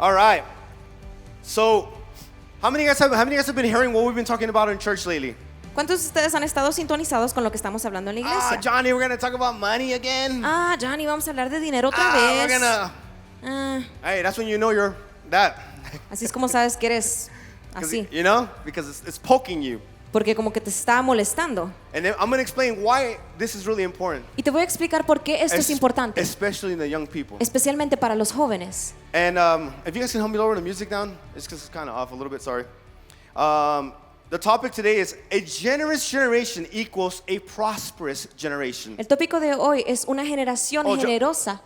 All right. So, how many of you guys have been hearing what we've been talking about in church lately? ¿Cuántos de ustedes han estado sintonizados con lo que estamos hablando en la iglesia? Johnny, we're going to talk about money again. Johnny, vamos a hablar de dinero otra We're vez. gonna. Hey, that's when you know you're that. Así es como sabes que eres así. You know, because it's poking you. Porque como que te está molestando. And then I'm going to explain why this is really important. Y te voy a explicar por qué esto es importante. Especially in the young people. Especialmente para los jóvenes. And if you guys can help me lower the music down, it's because it's kind of off a little bit, sorry. The topic today is a generous generation equals a prosperous generation. El tópico de hoy es una generación generosa.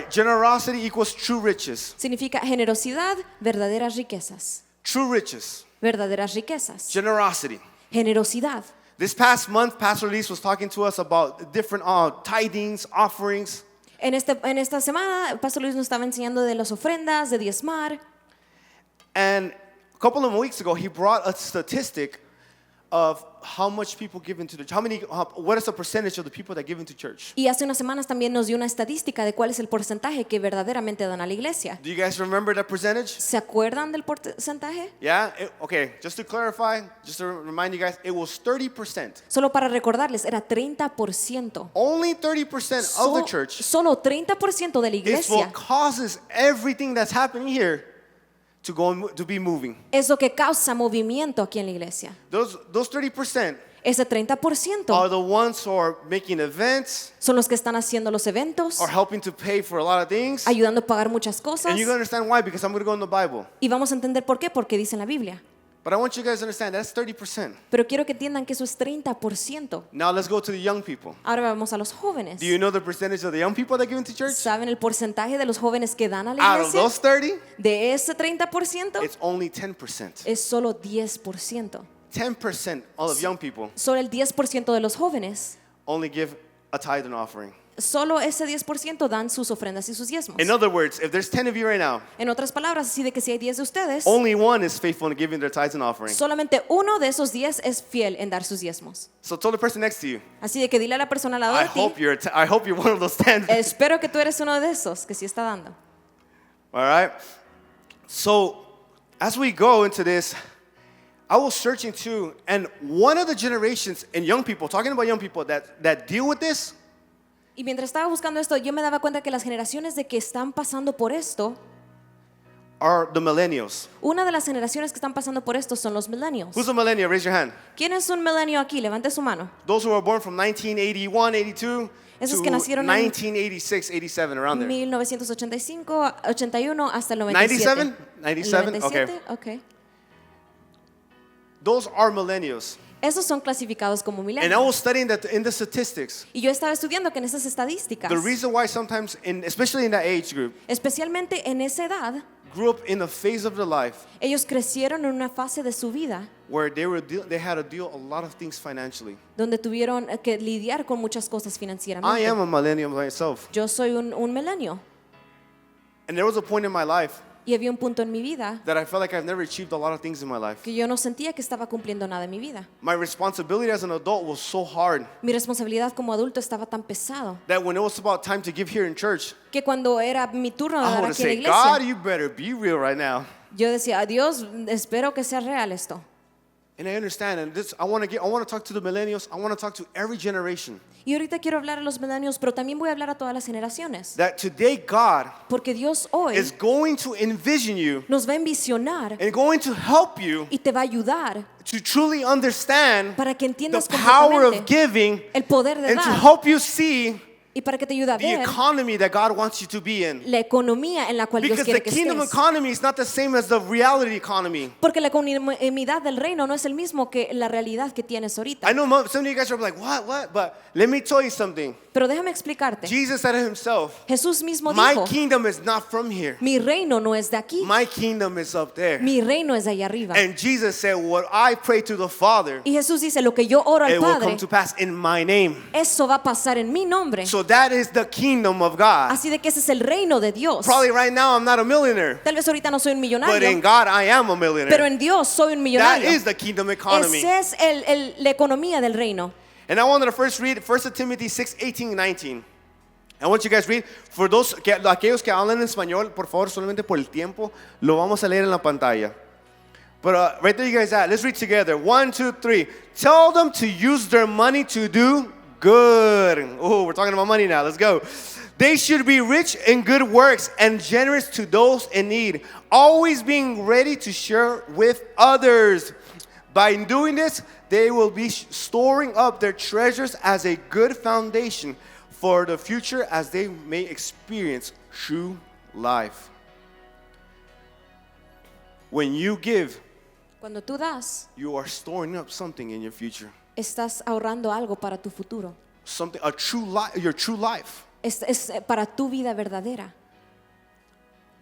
Generosity equals true riches. Significa generosidad, verdaderas riquezas. True riches. Verdaderas riquezas. Generosity. Generosidad. This past month, Pastor Elise was talking to us about different tithings, offerings. En esta semana, el Pastor Luis nos estaba enseñando de las ofrendas, de diezmar. And a couple of weeks ago, he brought a statistic of how much people give into the church. What is the percentage of the people that give into church? Y hace unas semanas también nos dio una estadística de cuál es el porcentaje que verdaderamente dan a la iglesia. Do you guys remember that percentage? ¿Se acuerdan del porcentaje? Yeah? Okay, just to clarify, just to remind you guys, it was 30%. Solo para recordarles, era 30%. Only 30% of the church Solo 30% de la is iglesia what causes everything that's happening here to be moving. es lo que causa movimiento aquí en la iglesia. Those 30% Ese 30% are the ones who are making events, son los que están haciendo los eventos, are helping to pay for a lot of things. ayudando a pagar muchas cosas. And you're going to understand why, because I'm going to go in the Bible. Y vamos a entender por qué, porque dice en la Biblia. But I want you guys to understand that's 30%. Pero quiero que entiendan que eso es 30%. Now let's go to the young people. Ahora vamos a los jóvenes. Do you know the percentage of the young people that give into church? ¿Saben el porcentaje de los jóvenes que dan a la Out of iglesia? those 30, De ese 30%, it's only 10%. es solo 10%. 10% of young people Solo el 10% de los jóvenes, only give a tithe and offering. solo ese 10% dan sus ofrendas y sus diezmos. In other words, if there's 10 of you right now, En otras palabras, así de que si hay 10 de ustedes, only one is faithful in giving their tithes and offering. solamente uno de esos 10 es fiel en dar sus diezmos. So tell the person next to you, Así de que dile a la persona al lado I de ti, hope you're one of those 10. espero que tú eres uno de esos que sí está dando. All right? So, as we go into this, I was searching too, and one of the generations and young people, talking about young people that deal with this, Y mientras estaba buscando esto, yo me daba cuenta que las generaciones de que están pasando por esto, are the millennials. una de las generaciones que están pasando por esto son los millennials. Who's a millennial? Raise your hand. ¿Quién es un milenio aquí? Levante su mano. Those who were born from 1981, 82 Esos to que nacieron en 1986, 87, around there. 1985, 81 hasta el 97. 97? El 97, okay. Those are millennials. Esos son clasificados como And I millennials. was studying that in the statistics. Y yo estaba estudiando que en esas estadísticas, The reason why sometimes, especially in that age group, especialmente en esa edad, grew up in a phase of their life ellos crecieron en una fase de su vida where they had to deal a lot of things financially. donde tuvieron que lidiar con muchas cosas I financieramente. am a millennial myself. Yo soy un milenio. And there was a point in my life Y había un punto en mi vida that I felt like I've never achieved a lot of things in my life. que yo no sentía que estaba cumpliendo nada en mi vida. My responsibility as an adult was so hard Mi responsabilidad como adulto estaba tan pesado that when it was about time to give here in church, que cuando era mi turno de I dar would aquí en la say, God, iglesia, you better be real right now. yo decía, Dios, espero que sea real esto. And I understand, and I want to talk to the millennials. I want to talk to every generation. Y ahorita quiero hablar a los millennials, pero también voy a hablar a todas las generaciones. That today God Porque Dios hoy is going to envision you nos va a envisionar and going to help you y te va a ayudar to truly understand para que the entiendas power of completamente giving el poder de and to dar help you see y para que te ayude a the ver economy that God wants you to be in. la economía en la cual Dios Because the quiere que kingdom estés. economy is not the same as the reality economy. Porque la economía del reino no es el mismo que la realidad que tienes ahorita. I know some of you guys are like, what? But let me tell you something. Pero déjame explicarte. Jesus said it himself, Jesús mismo my dijo, kingdom is not from here. mi reino no es de aquí, My kingdom is up there. mi reino es de allá arriba. And Jesus said, what I pray to the Father, Y Jesús dice, lo que yo oro al it will come Padre, to pass in my name. eso va a pasar en mi nombre. So that is the kingdom of God. Así de que ese es el reino de Dios. Probably right now I'm not a millionaire, Tal vez ahorita no soy un but in millonario, God I am a pero millionaire. en Dios soy un That millonario. is the kingdom economy. Esa es la economía del reino. And I wanted to first read 1 Timothy 6:18 and 19. I want you guys to read. For those, aquellos que hablan en español, por favor, solamente por el tiempo, lo vamos a leer en la pantalla. But right there you guys at. Let's read together. 1, 2, 3. Tell them to use their money to do good. Oh, we're talking about money now. Let's go. They should be rich in good works and generous to those in need, always being ready to share with others. By doing this, they will be storing up their treasures as a good foundation for the future as they may experience true life. When you give, Cuando tú das, you are storing up something in your future. estás ahorrando algo para tu futuro. Something, a true life, your true life. Es para tu vida verdadera.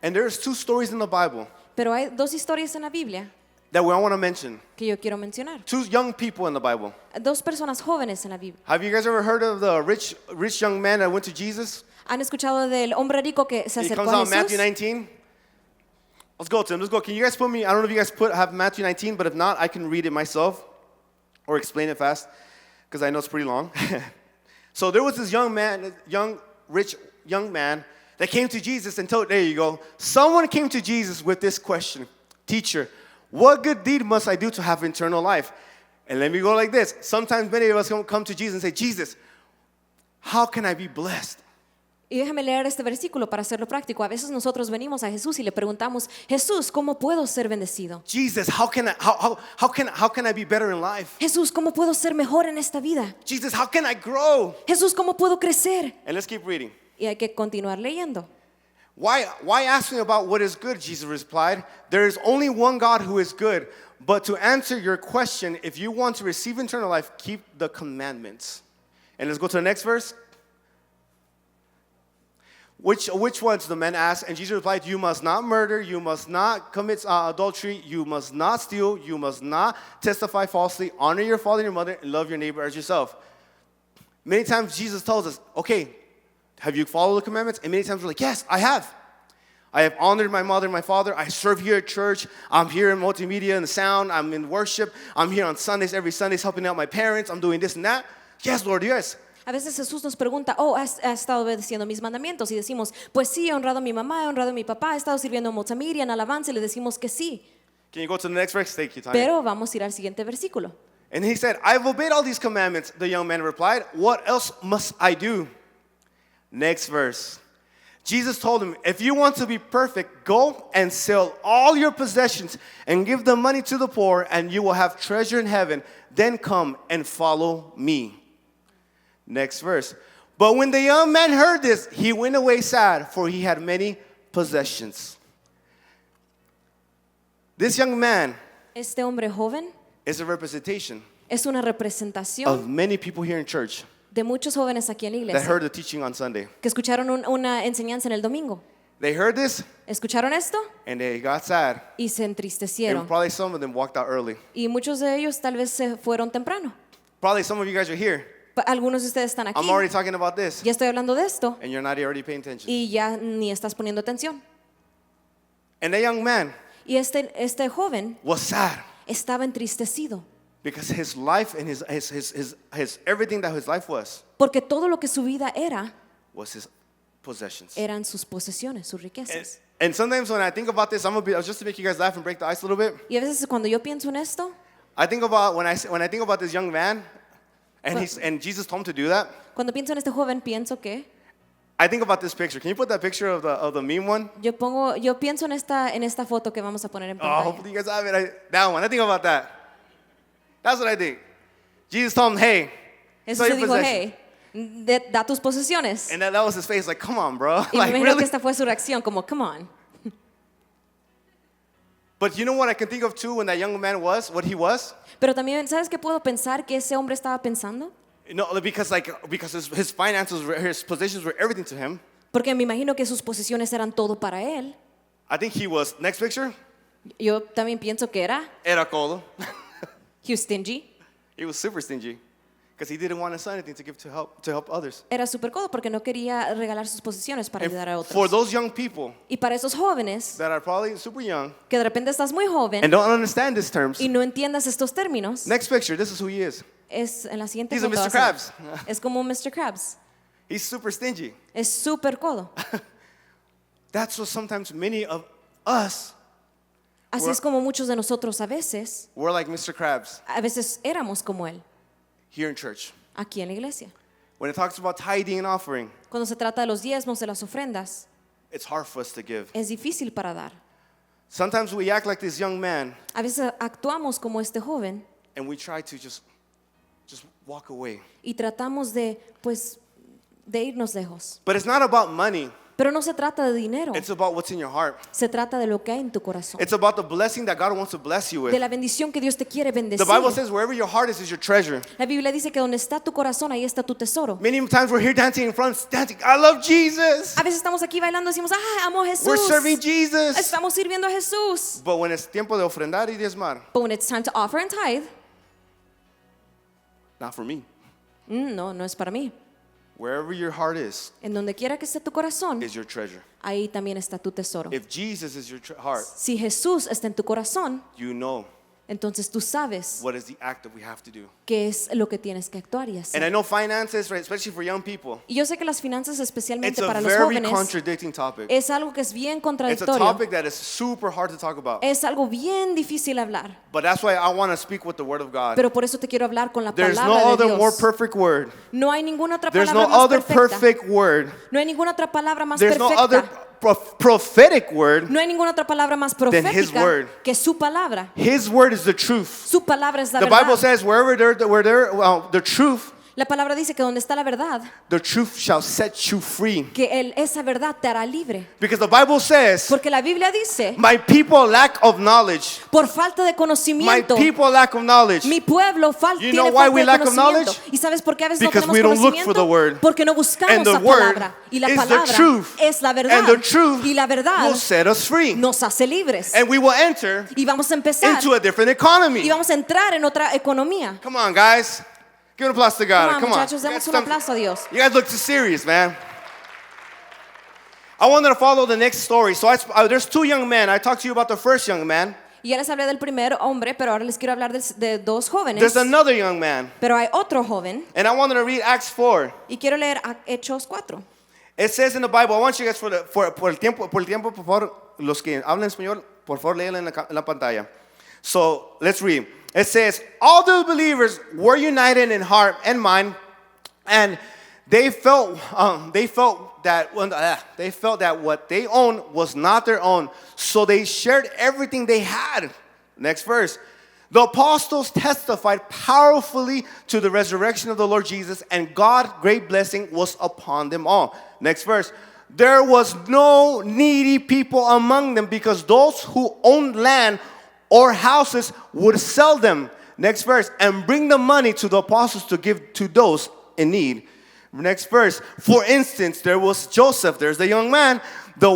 And there's 2 stories in the Bible Pero hay 2 historias en la Biblia that we want to mention. que yo quiero mencionar. 2 young people in the Bible. 2 personas jóvenes en la Biblia. Have you guys ever heard of the rich young man that went to Jesus? ¿Han escuchado del hombre rico que se He acercó comes a out in Matthew Jesús? 19. Let's go to him. Let's go. Can you guys put me? I don't know if you guys have Matthew 19, but if not, I can read it myself or explain it fast because I know it's pretty long. So there was this rich young man that came to Jesus and told, there you go. Someone came to Jesus with this question. Teacher, what good deed must I do to have eternal life? And let me go like this. Sometimes many of us come to Jesus and say, Jesus, how can I be blessed? Y déjame leer este versículo para hacerlo práctico. A veces nosotros venimos a Jesús y le preguntamos, Jesús, ¿cómo puedo ser bendecido? Jesus, how can I be better in life? Jesús, ¿cómo puedo ser mejor en esta vida? Jesus, how can I grow? Jesús, ¿cómo puedo crecer? And let's keep reading. Y hay que continuar leyendo. Why ask me about what is good? Jesus replied, there is only one God who is good. But to answer your question, if you want to receive eternal life, keep the commandments. And let's go to the next verse. Which ones? The men asked, and Jesus replied, you must not murder, you must not commit adultery, you must not steal, you must not testify falsely, honor your father and your mother, and love your neighbor as yourself. Many times Jesus tells us, okay, have you followed the commandments? And many times we're like, yes, I have. I have honored my mother and my father. I serve here at church. I'm here in multimedia and the sound. I'm in worship. I'm here on Sundays, every Sundays, helping out my parents. I'm doing this and that. Yes, Lord, yes. A veces Jesús nos pregunta, ¿has estado obedeciendo mis mandamientos? Y decimos, pues sí, he honrado a mi mamá, he honrado a mi papá, he estado sirviendo en multimedia, en alabanza, y le decimos que sí. Can you go to the next verse? Thank you, Tanya. Pero vamos a ir al siguiente versículo. And he said, I've obeyed all these commandments. The young man replied, what else must I do? Next verse. Jesus told him, if you want to be perfect, go and sell all your possessions and give the money to the poor, and you will have treasure in heaven. Then come and follow me. Next verse. But when the young man heard this, he went away sad, for he had many possessions. This young man Este hombre joven is a representation es una representación of many people here in church de muchos jóvenes aquí en la that iglesia heard the teaching on Sunday. que escucharon una enseñanza en el domingo. They heard this ¿Escucharon esto? and they got sad. Y se And entristecieron. probably some of them walked out early. Y muchos de ellos tal vez se fueron temprano. Probably some of you guys are here. Algunos de ustedes están aquí. I'm already talking about this, Ya estoy hablando de esto and you're not already paying attention. y ya ni estás poniendo atención. And that young man Y este joven was sad estaba entristecido because his life and his everything that his life porque todo lo que su vida era was his possessions. eran sus posesiones, sus And, riquezas. and sometimes when I think about this, just to make you guys laugh and break the ice a little bit. Y a veces cuando yo pienso en esto, I think about when I think about this young man, and Jesus told him to do that. cuando pienso en este joven, pienso que I think about this picture. Can you put that picture of the meme one? yo pienso en esta foto que vamos a poner en Oh, pantalla. hopefully you guys have it. That one. I think about that. That's what I think. Jesus told him, hey, Jesús sell le your dijo, possessions. hey, da tus posesiones. And that was his face, like, come on, bro. Y me Like, imagino really? que esta fue su reacción, como, come on. But you know what I can think of too when that young man was, what he was? Pero también, ¿sabes qué puedo pensar que ese hombre estaba pensando? No, because his finances, his possessions were everything to him. Porque me imagino que sus posesiones eran todo para él. I think he was, next picture, Yo también pienso que era codo. he was stingy. He was super stingy because he didn't want to sell anything to give to help others. Era súper codo porque no quería regalar sus posesiones para ayudar a And for otros. those young people Y para esos jóvenes, that are probably super young que de repente estás muy joven and don't understand these terms, y no entiendas estos términos, next picture, this is who he is. es en la siguiente He's a foto Mr. vas a ver. Krabs. Es como un Mr. Krabs. He's super stingy. Es súper codo. That's what sometimes many of us, Así es como muchos de nosotros we're like Mr. Krabs a veces éramos como él, here in church. aquí en la iglesia. When it talks about tithing and offering, Cuando se trata de los diezmos, de las ofrendas, it's hard for us to give. es difícil para dar. Sometimes we act like this young man A veces actuamos como este joven and we try to just walk away. y tratamos de, pues, de irnos lejos. But it's not about money. Pero no se trata de dinero, It's about what's in your heart. se trata de lo que hay en tu corazón, It's about the blessing that God wants to bless you de with. la bendición que Dios te quiere The bendecir. Bible says wherever your heart is your treasure. La Biblia dice que donde está tu corazón, ahí está tu tesoro. Many times we're here dancing in front, dancing. I love Jesus. A veces estamos aquí bailando y decimos, amo a Jesús. We're serving Jesus. Estamos sirviendo a Jesús. But when it's tiempo de ofrendar y diezmar, But when it's time to offer and tithe, not for me. no, no es para mí. Wherever your heart is En donde quiera que esté tu corazón, your treasure. ahí también está tu tesoro. If Jesus is your heart, Si Jesús está en tu corazón, you know entonces tú sabes what is the act that we have to do. qué es lo que tienes que actuar y And hacer. I know finances, right, especially for young people, Y yo sé que las finanzas, it's especialmente a para los very jóvenes, contradicting topic. es algo que es bien It's a contradictorio. topic that is super hard to talk about. Es algo bien difícil hablar. But that's why I want to speak with the Word of God. Pero por eso te quiero hablar con la There's no palabra de other more Dios. perfect word. No hay ninguna otra There's palabra no más other perfecta. perfect word. No hay ninguna otra palabra más There's no other perfecta. prophetic word. No hay ninguna otra palabra más His profética word. que su palabra. His word is the truth. Su palabra es la The Bible verdad. says the truth, La palabra dice que donde está la verdad, the truth shall set you free. que esa verdad te hará libre. Because the Bible says, Porque la Biblia dice, my people lack of knowledge. por falta de My conocimiento, people lack of knowledge. mi pueblo You tiene know why falta we de lack of conocimiento. knowledge? ¿Y sabes por qué a veces Because no we tenemos don't look for the conocimiento? word. Porque no buscamos And the la word palabra. Y la is the palabra truth. es la verdad. And the truth Y la verdad will set us free. nos hace libres. And we will enter Y vamos a empezar into a different economy. y vamos a entrar en otra economía. Come on, guys. Give an applause to God. Come on, Come on. muchachos, You demos guys un stop- aplauso a Dios. You guys look too serious, man. I wanted to follow the next story. So there's two young men. I talked to you about the first young man. Y ya les hablé del primer hombre, pero ahora les quiero hablar de dos jóvenes. There's another young man. Pero hay otro joven And I wanted to read Acts 4. y quiero leer Hechos 4. It says in the Bible, I want you guys por el tiempo, por favor, los que hablan español, por favor, léanlo en la pantalla. So let's read. It says, all the believers were united in heart and mind, and they felt that what they owned was not their own, so they shared everything they had. Next verse. The apostles testified powerfully to the resurrection of the Lord Jesus, and God's great blessing was upon them all. Next verse. There was no needy people among them, because those who owned land or houses would sell them. Next verse. And bring the money to the apostles to give to those in need. Next verse. For instance, there was Joseph, there's the young man, the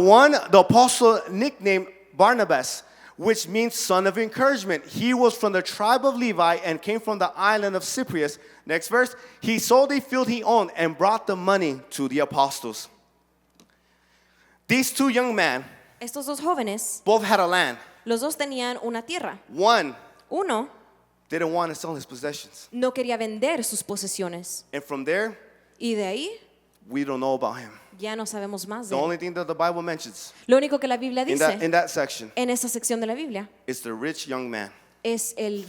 apostle nicknamed Barnabas, which means son of encouragement. He was from the tribe of Levi and came from the island of Cyprus. Next verse. He sold a field he owned and brought the money to the apostles. These two young men Estos dos jóvenes, both had a land. los dos tenían una tierra. One Uno didn't want to sell his possessions. no quería vender sus posesiones. And from there, Y de ahí we don't know about him. ya no sabemos más The de él. only thing that the Bible mentions Lo único que la Biblia in dice that section en esa sección de la Biblia is the rich young man. es el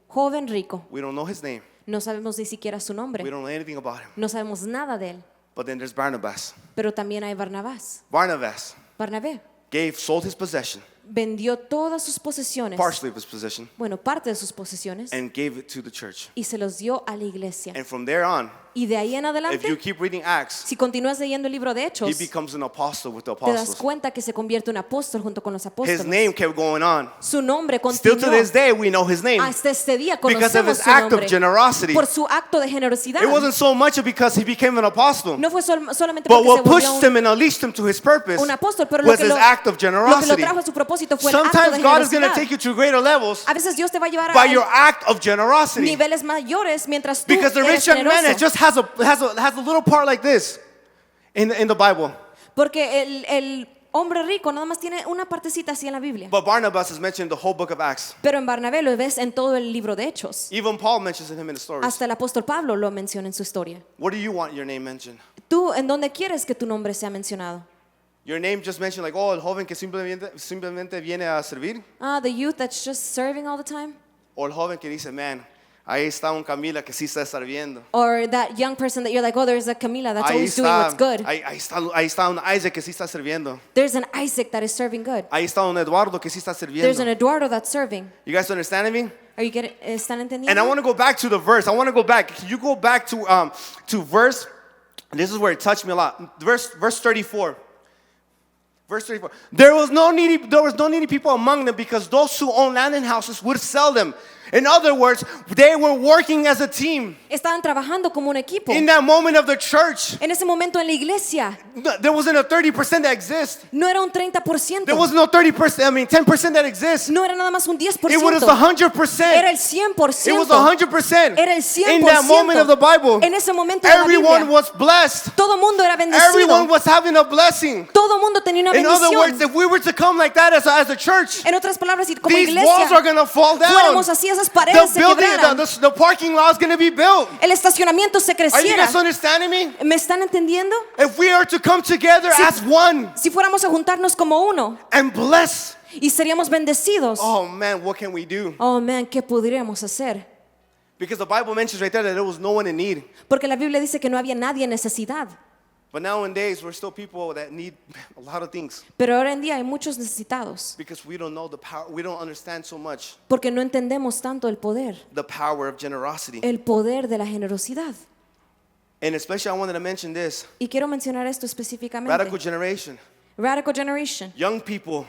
joven rico. We don't know his name. No sabemos ni siquiera su We nombre. don't know anything about him. No sabemos nada de él. But then there's Barnabas. Pero también hay Barnabás. Barnabas Barnabé sold his possession, vendió todas sus posesiones, partially of his possession, bueno, parte de sus posesiones, and gave it to the church. y se los dio a la iglesia. And from there on, Y de ahí en if you adelante, keep reading Acts, si continúas leyendo el libro de he Hechos, becomes an apostle with the te das apostles. cuenta que se convierte en un apóstol junto con los His apóstoles. name kept going on. Su nombre Still to continuó. this day, we know his name Hasta este día because of conocemos his su act of nombre generosity. por su acto de generosidad. It wasn't so much because he became an apostle, No fue solamente but porque what se pushed volvió him and unleashed him to his purpose un apóstol, pero lo was que his lo, act of lo que lo generosity. trajo a su propósito fue el acto de Sometimes God is going to generosidad. take you to greater levels A veces Dios te va a llevar by a your act of generosity. niveles mayores mientras tú Because the eres rich young man generoso. just has a little part like this in the Bible. Porque el hombre rico nada más tiene una partecita así en la Biblia. But Barnabas is mentioned in the whole book of Acts. Pero en Barnabé lo ves en todo el libro de Hechos. Even Paul mentions him in the stories. Hasta el apóstol Pablo lo menciona en su historia. What do you want your name mentioned? ¿Tú en dónde quieres que tu nombre sea mencionado? Your name just mentioned like, oh, el joven que simplemente viene a servir. The youth that's just serving all the time? O el joven que dice, man, ahí está un Camila que sí está sirviendo. Or that young person that you're like, oh, there's a Camila that's Ahí always doing what's good. ahí está un Isaac que sí está sirviendo. There's an Isaac that is serving good. Ahí está un Eduardo que sí está There's an sirviendo. Eduardo that's serving. You guys understanding me? Are you getting, ¿están entendiendo? And I want to go back to the verse. I want to go back. Can you go back to verse? This is where it touched me a lot. Verse 34. Verse 34. There was no needy people among them because those who own land and houses would sell them. In other words, they were working as a team. Estaban trabajando como un equipo. In that moment of the church, En ese momento en la iglesia there wasn't a 30% that exists. no era un 30%. There was no 10% that exists. No era nada más un 10%. It was 100%. Era el 100%. It was 100%. Era el 100%. In that moment of the Bible, En ese momento de la everyone Biblia, was blessed. todo mundo era bendecido. Everyone was having a blessing. Todo mundo tenía una In other words, bendición. if we were to come like that as a church, En otras palabras, si como these walls iglesia are going to fall down. fuéramos así, esas paredes se quebraran. The parking lot is going to be built. El estacionamiento se Are you creciera. guys understanding me? ¿Me están entendiendo? If we are to come together Si- as one Si fuéramos a juntarnos como uno and bless, y seríamos bendecidos. oh man, what can we do? Oh man, ¿qué podríamos hacer? Because the Bible mentions right there that there was no one in need. Porque la Biblia dice que no había nadie en necesidad. But nowadays, we're still people that need a lot of things Pero ahora en día hay muchos necesitados because we don't know the power, we don't understand so much porque no entendemos tanto el the power of generosity. poder de la generosidad. And especially, I wanted to mention this Y quiero mencionar esto específicamente. radical generation. Radical Generation. Young people,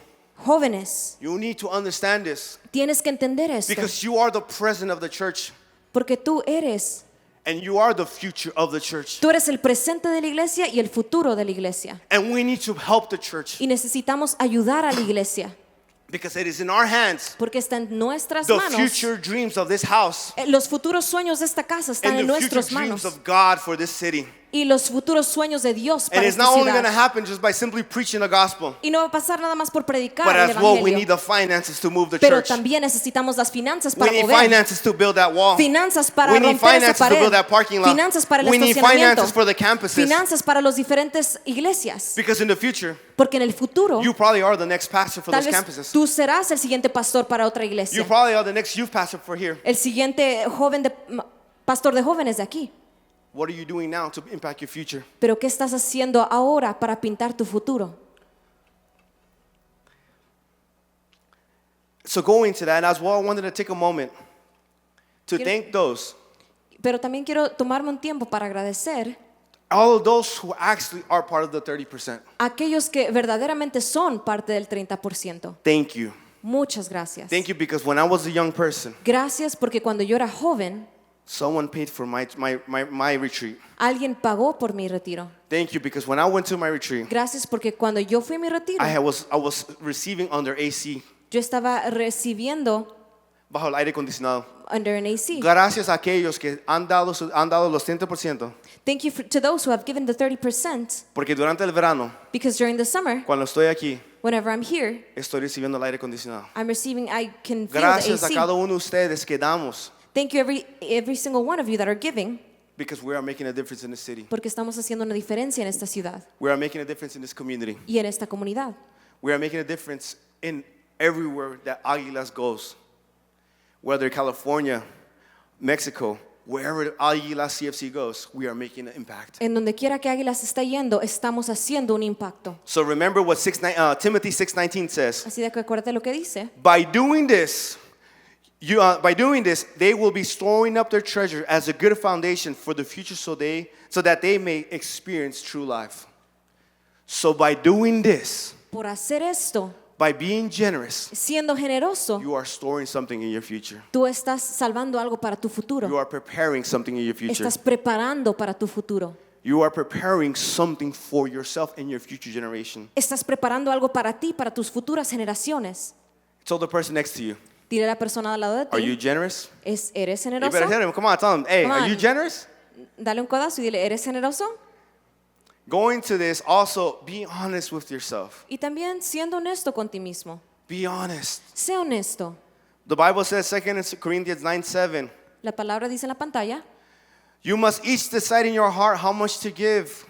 Jóvenes, you need to understand this tienes que entender esto. because you are the president of the church Porque tú eres and you are the future of the church. el presente de la iglesia y el futuro de la iglesia. And we need to help the church Y necesitamos ayudar a la iglesia. because it is in our hands. Porque está en nuestras The manos. future dreams of this house Los futuros sueños de esta casa están and en the future nuestras dreams manos. of God for this city. Y los futuros sueños de Dios And para it's esta not only going to ciudad. happen just by simply preaching the gospel, Y no va a pasar nada más por predicar but el as well, we need evangelio. the finances to move the Pero church. también necesitamos las finanzas We para need mover. finances to build that wall. Finanzas para We need romper esa finances to pared. build that parking lot. Finanzas para el We need estacionamiento. finances for the campuses. Finanzas para las diferentes iglesias. Because in the future, Porque en el futuro, you probably are the next pastor for tal those vez campuses. tú serás el siguiente pastor para otra You iglesia. probably are the next youth pastor for here. El siguiente pastor de jóvenes de aquí. What are you doing now to impact your future? Pero ¿qué estás haciendo ahora para pintar tu futuro? So going to that as well, I wanted to take a moment to Quiero- thank those, Pero también quiero tomarme un tiempo para agradecer all of those who actually are part of the 30%. a aquellos que verdaderamente son parte del 30%. Thank you. Muchas gracias. Thank you because when I was a young person, Gracias porque cuando yo era joven, someone paid for my retreat. alguien pagó por mi retiro. Thank you because when I went to my retreat, Gracias porque cuando yo fui a mi retiro, I was receiving under AC, yo estaba recibiendo bajo el aire acondicionado. under an AC. Gracias a aquellos que han dado los 30%, Thank you to those who have given the 30% porque durante el verano, because during the summer, cuando estoy aquí, whenever I'm here, estoy recibiendo el aire acondicionado. I can feel the Gracias a AC. cada uno de ustedes que damos, Thank you every single one of you that are giving because we are making a difference in this city. porque estamos haciendo una diferencia en esta ciudad We are making a difference in this community. y en esta comunidad. We are making a difference in everywhere that Águilas goes. Whether California, Mexico, wherever Águilas CFC goes, we are making an impact. En donde quiera que Águilas está yendo, estamos haciendo un impacto. So remember what Timothy 6:19 says. Así de que acuérdate lo que dice. By doing this, they will be storing up their treasure as a good foundation for the future so that they may experience true life. So by doing this, Por hacer esto, by being generous, siendo generoso, you are storing something in your future. tú estás salvando algo para tu You futuro. are preparing something in your future. Estás preparando para tu futuro. You are preparing something for yourself and your future generation. Estás preparando algo para ti, para tus futuras generaciones. Tell the person next to you, Dile a la persona al lado de are you ti, generous? ¿eres You generoso? better tell him, come on, tell him, hey, Come are on. you generous? Dale un codazo y dile, ¿eres generoso? going to this, also be honest with yourself. Y también siendo honesto con ti mismo. Be honest. Sé honesto. The Bible says, 2 Corinthians 9:7, La palabra dice en la pantalla, you must each decide in your heart how much to give.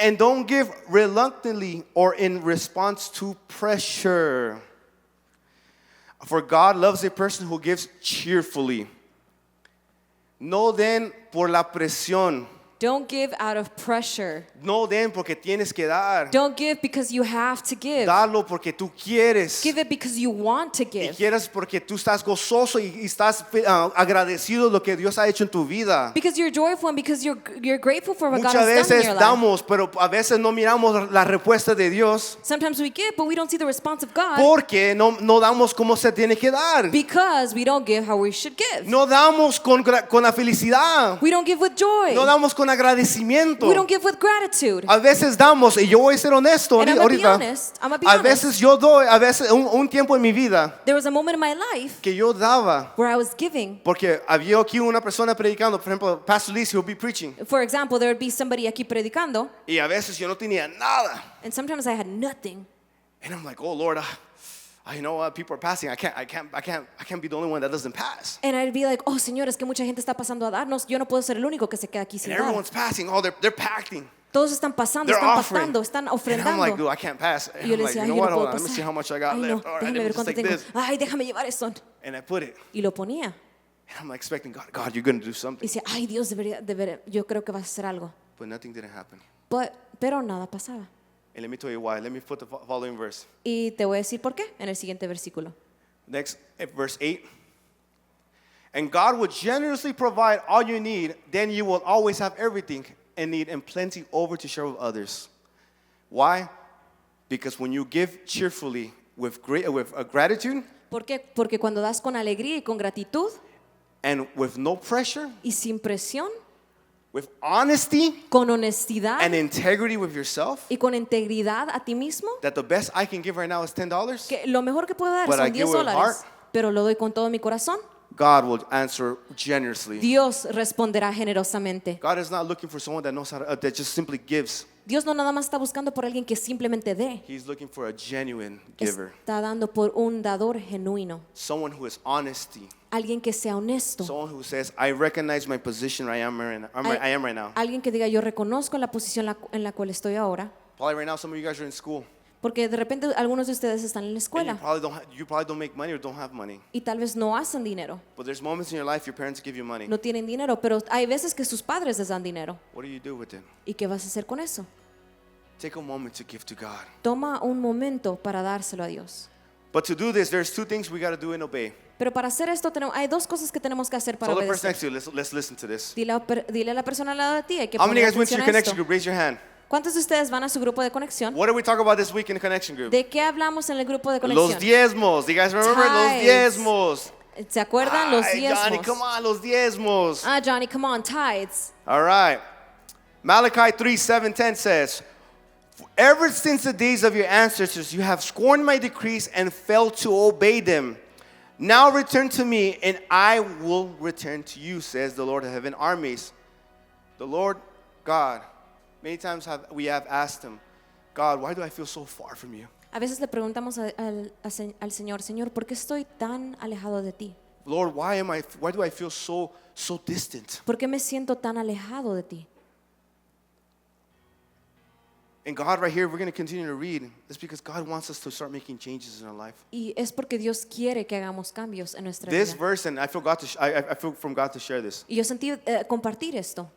And don't give reluctantly or in response to pressure. For God loves a person who gives cheerfully. No den por la presión. don't give out of pressure. No den porque tienes que dar. Don't give because you have to give. Dalo porque tú quieres. Give it because you want to Y give. quieres porque tú estás gozoso y estás agradecido de lo que Dios ha hecho en tu vida. Because you're joyful and because you're grateful for what God Muchas has done in veces your life. damos, pero a veces no miramos la respuesta de Dios Sometimes we give, but we don't see the response of God porque no damos como se tiene que dar. because we don't give how we should give. No damos con la felicidad. We don't give with joy. No damos con agradecimiento. We don't give with gratitude. A veces damos, y yo voy a ser honesto And I'm gonna be ahorita. honest. I'm gonna be A honest. veces yo doy, a veces un tiempo en mi vida There was a moment in my life que yo daba. where I was giving. Porque había aquí una persona predicando, por ejemplo, Pastor Lee, he'll be preaching. For example, there would be somebody aquí predicando, Y a veces yo no tenía nada. and sometimes I had nothing. And I'm like, oh Lord, I know people are passing. I can't be the only one that doesn't pass. And I'd be like, oh, Señor, es que mucha gente está pasando a darnos. Yo no puedo ser el único que se queda aquí And sin dar. everyone's passing. Oh, they're packing. Todos están pasando, They're están offering. pactando, están And I'm like, dude, ofrendando. I can't pass. Y And yo I'm le like, decía, you know ay, yo what? no Hold puedo on. Let me see pasar. how much I got Ay, no, left. All right, déjame let me ver just cuánto take tengo. this. Ay, déjame llevar esto. And I put it. Y lo ponía. And I'm like expecting God, you're going to do Y something. decía, ay, Dios, yo creo que vas a hacer algo. But nothing didn't happen. Pero nada pasaba. And let me tell you why. Let me put the following verse. Y te voy a decir por qué en el siguiente versículo. Next, verse 8. And God will generously provide all you need, then you will always have everything and need and plenty over to share with others. Why? Because when you give cheerfully with gratitude ¿Por qué? Porque cuando das con alegría y con gratitud and with no pressure, y sin presión, with honesty con honestidad and integrity with yourself, y con integridad a ti mismo, that the best I can give right now is $10, que lo mejor que puedo dar But I son give $10, with heart. pero lo doy con todo mi corazón, God will answer generously. Dios responderá generosamente. God is not looking for someone that knows how to, that just simply gives. Dios no nada más está buscando por alguien que simplemente dé, He's looking for a genuine giver. está dando por un dador genuino, Someone who is honesty. alguien que sea honesto, Someone who says, I recognize my position I am right now. alguien que diga yo reconozco la posición en la cual estoy ahora, Probably right now some of you guys are in school. porque de repente algunos de ustedes están en la And escuela you probably don't make money or don't have money. y tal vez no hacen dinero, But there's moments in your life your parents give you money. no tienen dinero, pero hay veces que sus padres les dan dinero. What do you do with it? ¿Y qué vas a hacer con eso? Take a moment to give to God. Toma un momento para dárselo a Dios. But to do this, there's two things we got to do and obey. Pero para hacer esto hay dos cosas que tenemos que hacer para So the person obedecer. next to you, let's listen to this. Dile a la persona al lado de ti, hay que How many poner guys went to atención your a connection esto. group? Raise your hand. ¿Cuántos de ustedes van a su grupo de conexión? What did we talk about this week in the connection group? ¿De qué hablamos en el grupo de Los conexión? diezmos. Do you guys remember los Tithes. diezmos? ¿Se acuerdan los Ay, Johnny, diezmos? come on, los diezmos. Ah, Johnny, come on, tithes. All right. Malachi 3:7-10 says, ever since the days of your ancestors, you have scorned my decrees and failed to obey them. Now return to me, and I will return to you, says the Lord of heaven armies. The Lord God, many times we have asked him, God, why do I feel so far from you? A veces le preguntamos al Señor, Señor, ¿por qué estoy tan alejado de ti? Lord, why do I feel so distant? ¿Por qué me siento tan alejado de ti? And God, right here, we're going to continue to read. It's because God wants us to start making changes in our life. Y es porque Dios quiere que hagamos cambios en nuestra This vida. verse, and I feel I feel from God to share this. Y yo sentí compartir esto.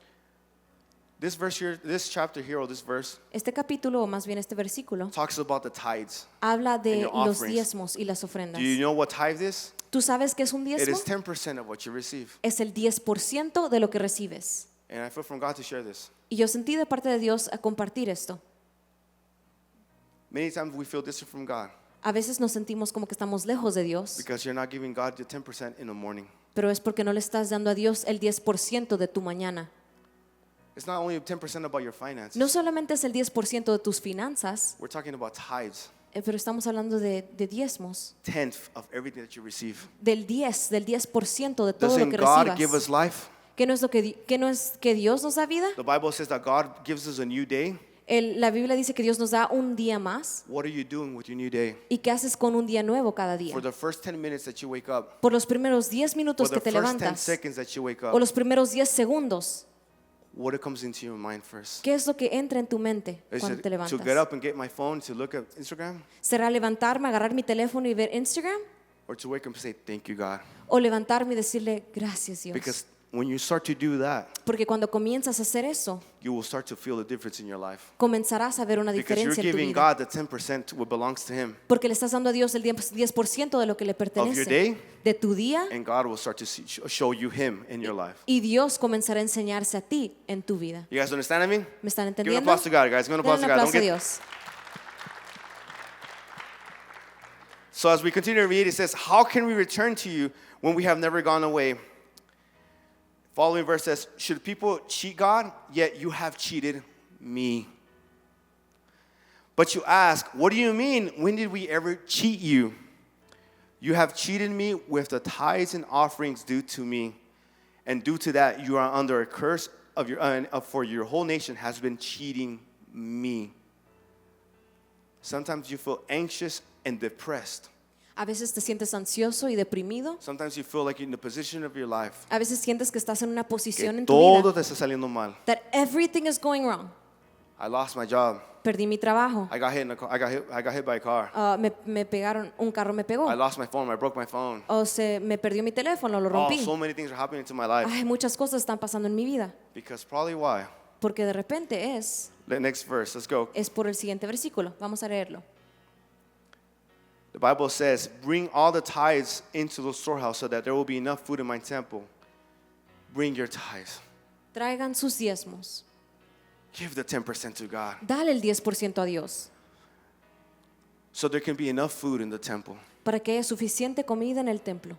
This verse here, this chapter here, or this verse, Este capítulo, o más bien este versículo, talks about the tithes. habla And de your los offerings. diezmos y las ofrendas. Do you know what tithe is? ¿Tú sabes qué es un It diezmo? is 10% of what you receive. Es el 10% de lo que recibes. And I feel from God to share this. Y yo sentí de parte de Dios a compartir esto. Many times we feel distant from God A veces nos sentimos como que estamos lejos de Dios, because you're not giving God the 10% in the morning. pero es porque no le estás dando a Dios el 10% de tu mañana. It's not only 10% about your finances. No solamente es el 10% de tus finanzas, We're talking about tithes, pero estamos hablando de diezmos, 10th of everything that you receive. del 10% de todo lo Doesn't que God give us recibas. life? ¿Qué no es que Dios nos da vida? The Bible says that God gives us a new day. La Biblia dice que Dios nos da un día más. What are you doing with your new day? ¿Y qué haces con un día nuevo cada día? For the first 10 minutes that you wake up, Por los primeros 10 for minutos the que te first 10 levantas seconds that you wake o up, los primeros 10 segundos, what comes into your mind first? ¿qué es lo que entra en tu mente Is cuando it te to levantas? get up and get my phone to look at Instagram? ¿Será levantarme, agarrar mi teléfono y ver Instagram? Or to wake up and say, thank you, God? ¿O levantarme y decirle gracias Dios? Because when you start to do that, Porque cuando comienzas a hacer eso, you will start to feel the difference in your life. comenzarás a ver una Because you're diferencia en tu giving vida. God the 10% what belongs to Him. Porque le estás dando a Dios el 10% de lo que le Of your pertenece day, de tu día, and God will start to show you Him in your life. y Dios comenzará a enseñarse a ti en tu vida. You guys understand me? ¿Me están Give an entendiendo? applause to God, guys. Give an Den applause un to God. Don't aplauso a get- Dios. So as we continue to read, it says, how can we return to you when we have never gone away? Following verse says, should people cheat God? Yet you have cheated me. But you ask, what do you mean? When did we ever cheat you? You have cheated me with the tithes and offerings due to me. And due to that, you are under a curse for your whole nation has been cheating me. Sometimes you feel anxious and depressed. A veces te sientes ansioso y deprimido. Sometimes you feel like you're in the position of your life A veces sientes que estás en una posición que en tu todo vida te está saliendo mal. that everything is going wrong. I lost my job. Perdí mi trabajo. I got hit in a car. I got hit by a car. Me pegaron, un carro me pegó. I lost my phone. I broke my phone. O me perdió mi teléfono, lo Oh, rompí. so many things are happening to my life. Ay, muchas cosas están pasando en mi vida. Because probably why? Porque de repente The next verse. Let's go. es por el siguiente versículo. Vamos a leerlo. The Bible says, bring all the tithes into the storehouse so that there will be enough food in my temple. Bring your tithes. Traigan sus diezmos. Give the 10% to God Dale el 10% a Dios so there can be enough food in the temple. para que haya suficiente comida en el templo.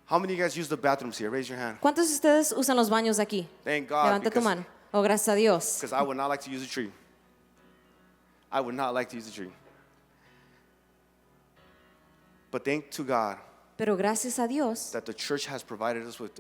How many of you guys use the bathrooms here? Raise your hand. ¿Cuántos de ustedes usan los baños de aquí? Thank God. Levanta tu mano. Oh, gracias a Dios. Because I would not like to use a tree. I would not like to use a tree. But thank to God Pero gracias a Dios that the church has provided us with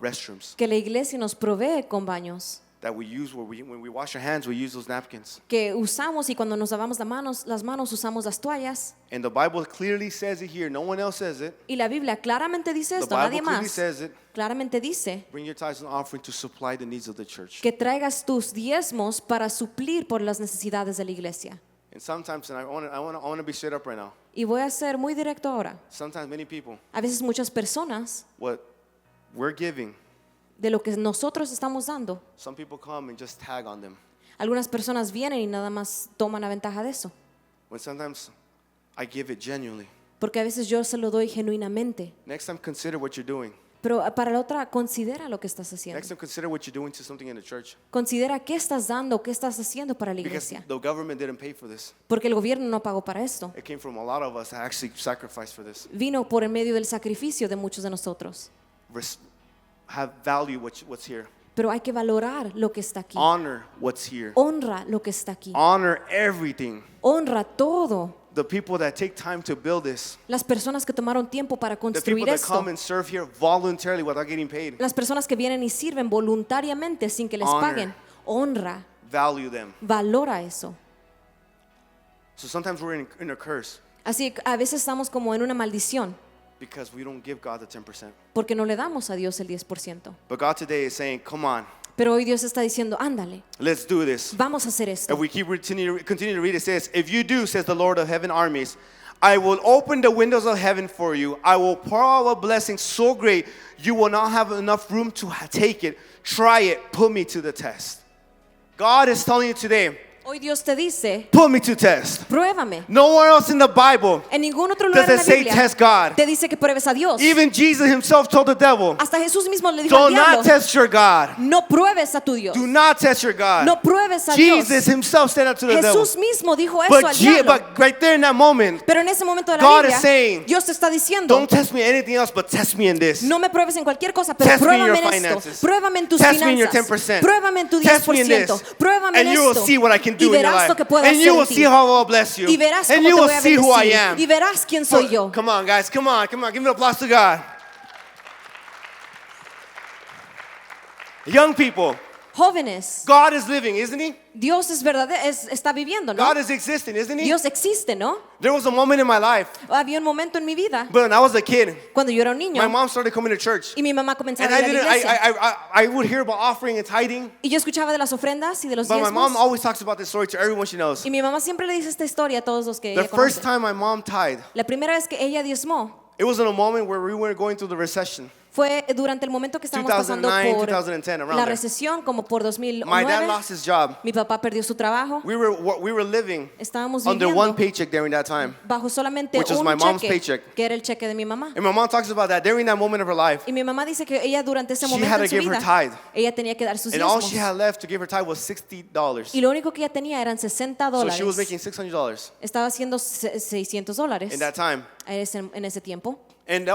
restrooms que la iglesia nos provee con baños that we use when we wash our hands, we use those napkins. que usamos, y cuando nos lavamos las manos usamos las toallas. And the Bible clearly says it here. No one else says it. Y la Biblia claramente dice The esto, Bible nadie clearly más. says it. Claramente dice Bring your tithes and offering to supply the needs of the church. que traigas tus diezmos para suplir por las necesidades de la iglesia. And sometimes, and I want to be straight up right now. Y voy a ser muy directo ahora. Sometimes many people, A veces muchas personas, what we're giving, de lo que nosotros estamos dando, some people come and just tag on them. algunas personas vienen y nada más toman la ventaja de eso. When sometimes I give it genuinely. Porque a veces yo se lo doy genuinamente. Next time, consider what you're doing. Pero para la otra, considera lo que estás Next haciendo. time, consider what you're doing to something in the church. Considera qué estás dando, qué estás haciendo para la Because iglesia. the government didn't pay for this. Porque el gobierno no pagó para esto. It came from a lot of us that actually sacrificed for this. Vino por el medio del sacrificio de muchos de nosotros. Have value what's here. Pero hay que valorar lo que está aquí. Honor what's here. Honra lo que está aquí. Honor everything. Honra todo. The people that take time to build this. Las personas que tomaron tiempo para The people construir that esto. come and serve here voluntarily without getting paid. Las personas que vienen y sirven voluntariamente sin que les Honor. paguen. Honra. Value them. Valora eso. So sometimes we're in a curse Así que a veces estamos como en una maldición because we don't give God the 10%. porque no le damos a Dios el 10%. But God today is saying, come on, Pero hoy Dios está diciendo, ándale, let's do this. vamos a hacer esto. If we continue to read, it says, if you do, says the Lord of heaven armies, I will open the windows of heaven for you. I will pour out a blessing so great you will not have enough room to take it. Try it. Put me to the test. God is telling you today, Hoy Dios te dice, put me to test. pruébame. Nowhere else in the Bible En ningún otro lugar does en it la say Biblia test God. te dice que pruebes a Dios. Even Jesus himself told the devil, Hasta Jesús mismo le dijo al do not diablo, test your God. no pruebes a tu Dios. Do not test your God. No pruebes a Dios. Jesus himself said that to the devil. Jesús mismo dijo eso al diablo. But right there in that moment, Pero en ese momento de la God Biblia, is saying, Dios te está diciendo, don't test me in anything else, but test me in this. no me pruebes en cualquier cosa, pero Test me in pruébame your en esto. finances. Pruébame en tus Test me in your finanzas. 10%. Pruébame en tu Test me in 10%. this. Pruébame en And you will esto. see what I can Y do in your verás lo life. que puedo And hacer you en will ti. see how I will bless you. Y verás And cómo you te will voy a see who I bendecir. am. Y verás quién soy yo. Come on, guys. Come on. Give an applause to God. Young people, Jóvenes, God is living, isn't He? Dios es verdadero, está viviendo, ¿no? God is existing, isn't He? Dios existe, ¿no? There was a moment in my life, Había un momento en mi vida, when I was a kid, cuando yo era un niño, my mom started coming to church. y mi mamá comenzaba And a I ir a la didn't, iglesia. I would hear about offering and tithing, Y yo escuchaba de las ofrendas y de los but my mom diezmos. always talks about this story to everyone she knows. Y mi mamá siempre le dice esta historia a todos los que The ella first conoce. time my mom tithed, La primera vez que ella diezmó it was in a moment where we were going through the recession. fue durante el momento que estábamos pasando 2009, por 2010, around la there. recesión, como por My dad 2009. lost his job. Mi papá perdió su trabajo. We were living Estábamos under viviendo one paycheck during that time. bajo solamente which was un my mom's cheque, paycheck. que era el cheque de mi mamá. And my mom talks about that during that moment of her life. Y mi mamá dice que ella durante ese She momento had en to su give her vida, tithe. ella tenía que dar sus And all diezmos. she had left to give her tithe was $60. Y lo único que ella tenía eran $60. So she was making $600 Estaba haciendo $600 in that time. en ese tiempo. And